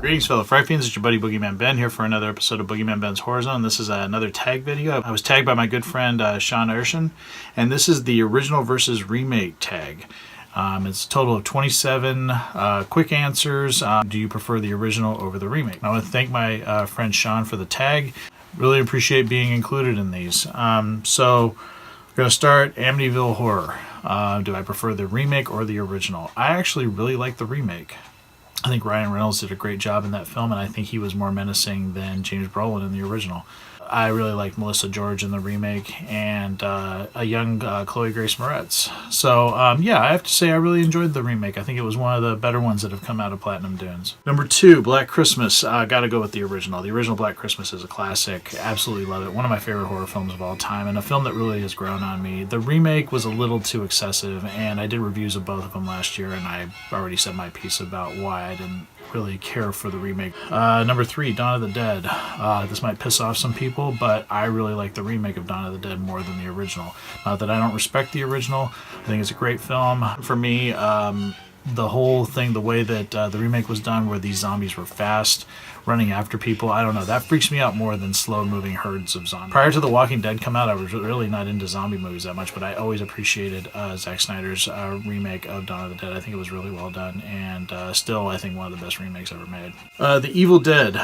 Greetings, fellow Fright fiends. It's your buddy Boogeyman Ben here for another episode of Boogeyman Ben's Horror Zone. This is another tag video. I was tagged by my good friend Sean Erschen, and this is the original versus remake tag. It's a total of 27 quick answers. Do you prefer the original over the remake? I want to thank my friend Sean for the tag. Really appreciate being included in these. So we're going to start Amityville Horror. Do I prefer the remake or the original? I actually really like the remake. I think Ryan Reynolds did a great job in that film, and I think he was more menacing than James Brolin in the original. I really like Melissa George in the remake, and a young Chloe Grace Moretz. So, yeah, I have to say I really enjoyed the remake. I think it was one of the better ones that have come out of Platinum Dunes. Number 2, Black Christmas. Gotta go with the original. The original Black Christmas is a classic. Absolutely love it. One of my favorite horror films of all time, and a film that really has grown on me. The remake was a little too excessive, and I did reviews of both of them last year, and I already said my piece about why I didn't really care for the remake. Number 3, Dawn of the Dead. This might piss off some people, but I really like the remake of Dawn of the Dead more than the original. Not that I don't respect the original. I think it's a great film. For me, the whole thing, the way that the remake was done, where these zombies were fast, running after people, I don't know, that freaks me out more than slow-moving herds of zombies. Prior to The Walking Dead come out, I was really not into zombie movies that much, but I always appreciated Zack Snyder's remake of Dawn of the Dead. I think it was really well done, and still, I think one of the best remakes ever made. The Evil Dead.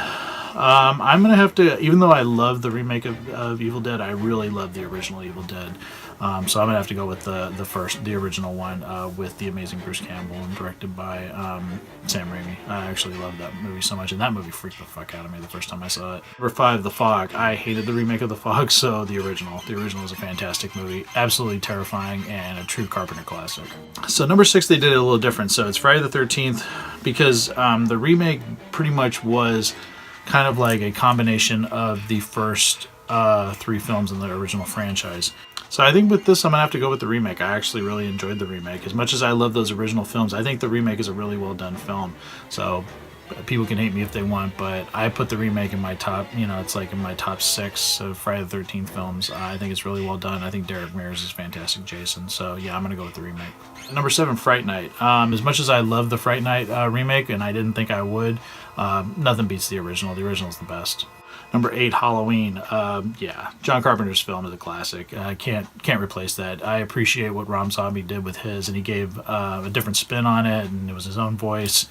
I'm going to have to, even though I love the remake of Evil Dead, I really love the original Evil Dead. So I'm going to have to go with the original one with the amazing Bruce Campbell and directed by Sam Raimi. I actually love that movie so much, and that movie freaked the fuck out of me the first time I saw it. Number 5, The Fog. I hated the remake of The Fog, so the original. The original is a fantastic movie, absolutely terrifying, and a true Carpenter classic. So number 6, they did it a little different. So it's Friday the 13th, because the remake pretty much was kind of like a combination of the first 3 films in the original franchise. So I think with this, I'm going to have to go with the remake. I actually really enjoyed the remake. As much as I love those original films, I think the remake is a really well done film. So people can hate me if they want, but I put the remake in my top, it's like in my top 6 of Friday the 13th films. I think it's really well done. I think Derek Mears is fantastic Jason. So yeah, I'm going to go with the remake. Number 7, Fright Night. As much as I love the Fright Night remake, and I didn't think I would, nothing beats the original. The original is the best. Number 8, Halloween. Yeah, John Carpenter's film is a classic. Can't replace that. I appreciate what Rob Zombie did with his, and he gave a different spin on it, and it was his own voice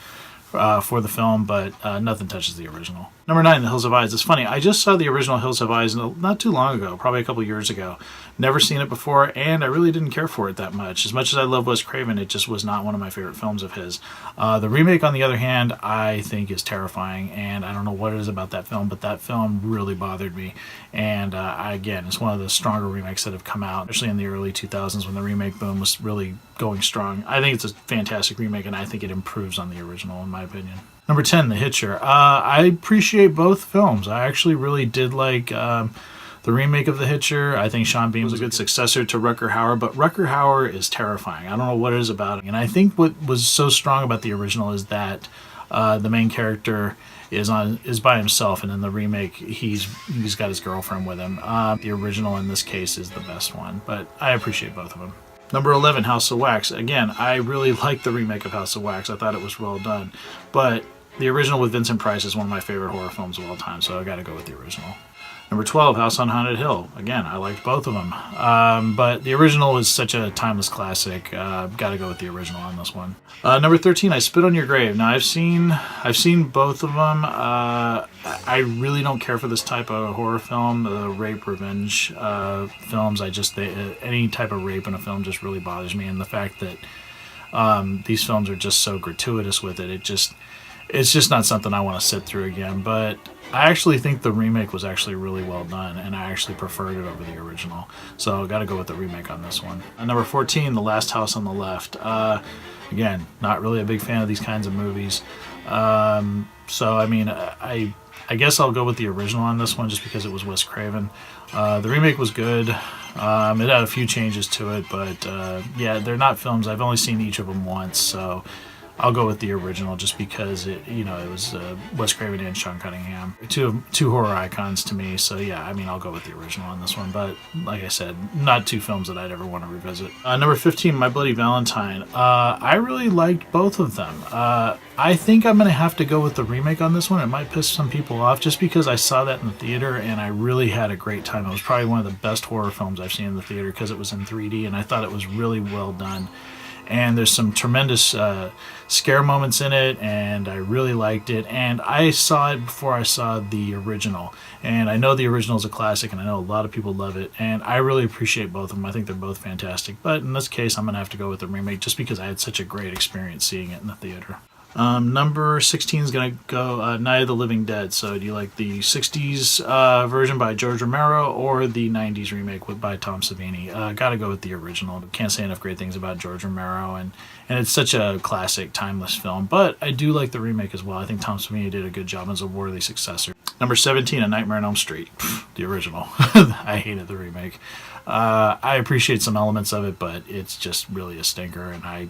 for the film, but nothing touches the original. Number 9, The Hills Have Eyes. It's funny, I just saw the original Hills Have Eyes not too long ago, probably a couple years ago. Never seen it before, and I really didn't care for it that much. As much as I love Wes Craven, it just was not one of my favorite films of his. The remake, on the other hand, I think is terrifying, and I don't know what it is about that film, but that film really bothered me. And again, it's one of the stronger remakes that have come out, especially in the early 2000s when the remake boom was really going strong. I think it's a fantastic remake, and I think it improves on the original, in my opinion. Number 10, The Hitcher. I appreciate both films. I actually really did like the remake of The Hitcher. I think Sean Bean was a good successor to Rutger Hauer, but Rutger Hauer is terrifying. I don't know what it is about it. And I think what was so strong about the original is that the main character is by himself, and in the remake he's got his girlfriend with him. The original in this case is the best one, but I appreciate both of them. Number 11, House of Wax. Again, I really liked the remake of House of Wax. I thought it was well done, but the original with Vincent Price is one of my favorite horror films of all time, so I gotta go with the original. Number 12, House on Haunted Hill. Again, I liked both of them, but the original is such a timeless classic. Gotta go with the original on this one. Number 13, I Spit on Your Grave. Now, I've seen both of them. I really don't care for this type of horror film, the rape revenge films. Any type of rape in a film just really bothers me, and the fact that these films are just so gratuitous with it, it's just not something I want to sit through again. But I actually think the remake was actually really well done, and I actually preferred it over the original. So I got to go with the remake on this one. Number 14, The Last House on the Left. Again, not really a big fan of these kinds of movies. So I mean, I guess I'll go with the original on this one just because it was Wes Craven. The remake was good. It had a few changes to it, but yeah, they're not films. I've only seen each of them once, so I'll go with the original just because it was Wes Craven and Sean Cunningham, two horror icons to me. So yeah, I mean, I'll go with the original on this one. But like I said, not two films that I'd ever want to revisit. Number 15, My Bloody Valentine. I really liked both of them. I think I'm going to have to go with the remake on this one. It might piss some people off just because I saw that in the theater and I really had a great time. It was probably one of the best horror films I've seen in the theater because it was in 3D and I thought it was really well done. And there's some tremendous scare moments in it, and I really liked it. And I saw it before I saw the original. And I know the original is a classic, and I know a lot of people love it. And I really appreciate both of them. I think they're both fantastic. But in this case, I'm going to have to go with the remake just because I had such a great experience seeing it in the theater. Number 16 is going to go Night of the Living Dead. So do you like the 60s version by George Romero or the 90s remake by Tom Savini? Gotta go with the original. Can't say enough great things about George Romero, and it's such a classic, timeless film. But I do like the remake as well. I think Tom Savini did a good job as a worthy successor. Number 17, A Nightmare on Elm Street. The original. I hated the remake. I appreciate some elements of it, but it's just really a stinker, and I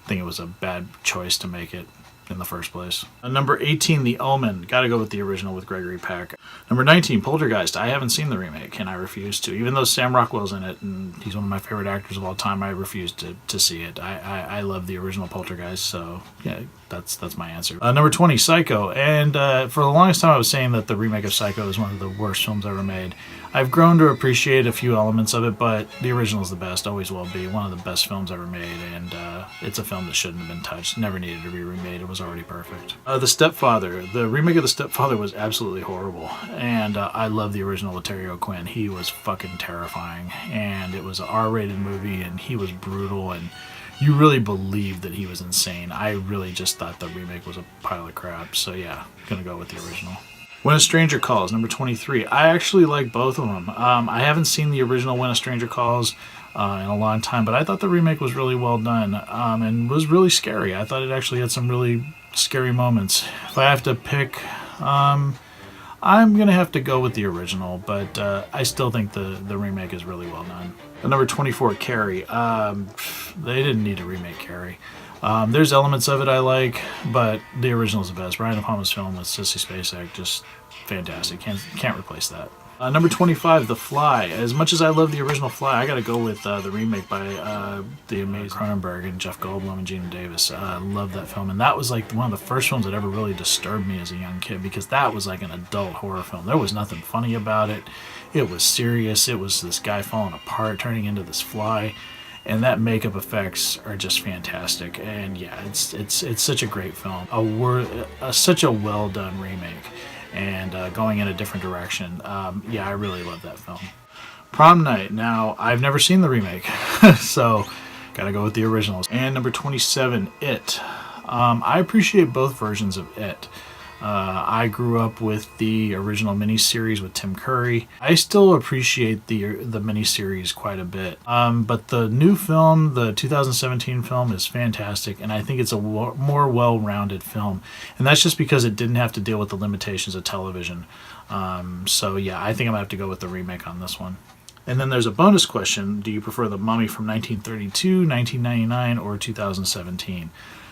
think it was a bad choice to make it in the first place. Number 18, The Omen. Gotta go with the original with Gregory Peck. Number 19, Poltergeist. I haven't seen the remake, and I refuse to. Even though Sam Rockwell's in it, and he's one of my favorite actors of all time, I refuse to see it. I love the original Poltergeist, so yeah, that's my answer. Number 20, Psycho. And for the longest time I was saying that the remake of Psycho is one of the worst films ever made. I've grown to appreciate a few elements of it, but the original is the best, always will be. One of the best films ever made, and it's a film that shouldn't have been touched. Never needed to be remade. It was already perfect. The Stepfather. The remake of The Stepfather was absolutely horrible, and I love the original with Terry O'Quinn. He was fucking terrifying, and it was an R-rated movie, and he was brutal, and you really believed that he was insane. I really just thought the remake was a pile of crap, so yeah, gonna go with the original. When a Stranger Calls, number 23. I actually like both of them. I haven't seen the original When a Stranger Calls in a long time, but I thought the remake was really well done and was really scary. I thought it actually had some really scary moments. If I have to pick, I'm going to have to go with the original, but I still think the remake is really well done. Number 24, Carrie. They didn't need to remake Carrie. There's elements of it I like, but the original is the best. Brian De Palma's film with Sissy Spacek, just fantastic. Can't replace that. Number 25, The Fly. As much as I love the original Fly, I gotta go with the remake by the amazing Cronenberg and Jeff Goldblum and Gina Davis. I love that film, and that was like one of the first films that ever really disturbed me as a young kid, because that was like an adult horror film. There was nothing funny about it. It was serious. It was this guy falling apart, turning into this fly. And that makeup effects are just fantastic. And yeah, it's such a great film. Such a well done remake. And going in a different direction. Yeah, I really love that film. Prom Night. Now, I've never seen the remake, so gotta go with the originals. And number 27, It. I appreciate both versions of It. I grew up with the original miniseries with Tim Curry. I still appreciate the miniseries quite a bit. But the new film, the 2017 film, is fantastic, and I think it's a more well-rounded film. And that's just because it didn't have to deal with the limitations of television. So yeah, I think I'm going to have to go with the remake on this one. And then there's a bonus question. Do you prefer The Mummy from 1932, 1999, or 2017?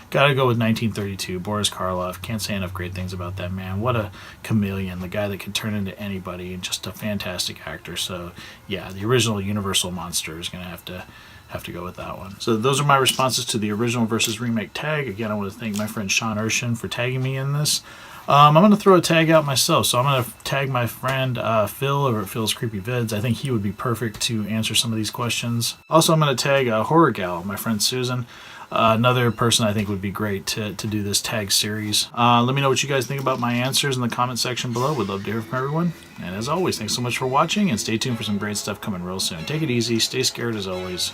Gotta go with 1932, Boris Karloff. Can't say enough great things about that man. What a chameleon, the guy that can turn into anybody, and just a fantastic actor. So yeah, the original Universal monster is gonna have to go with that one. So those are my responses to the original versus remake tag. Again, I want to thank my friend Sean Erschen for tagging me in this. I'm going to throw a tag out myself, so I'm going to tag my friend Phil over at Phil's Creepy Vids. I think he would be perfect to answer some of these questions. Also, I'm going to tag Horror Gal, my friend Susan. Another person I think would be great to do this tag series. Let me know what you guys think about my answers in the comment section below. We'd love to hear from everyone. And as always, thanks so much for watching, and stay tuned for some great stuff coming real soon. Take it easy, stay scared as always.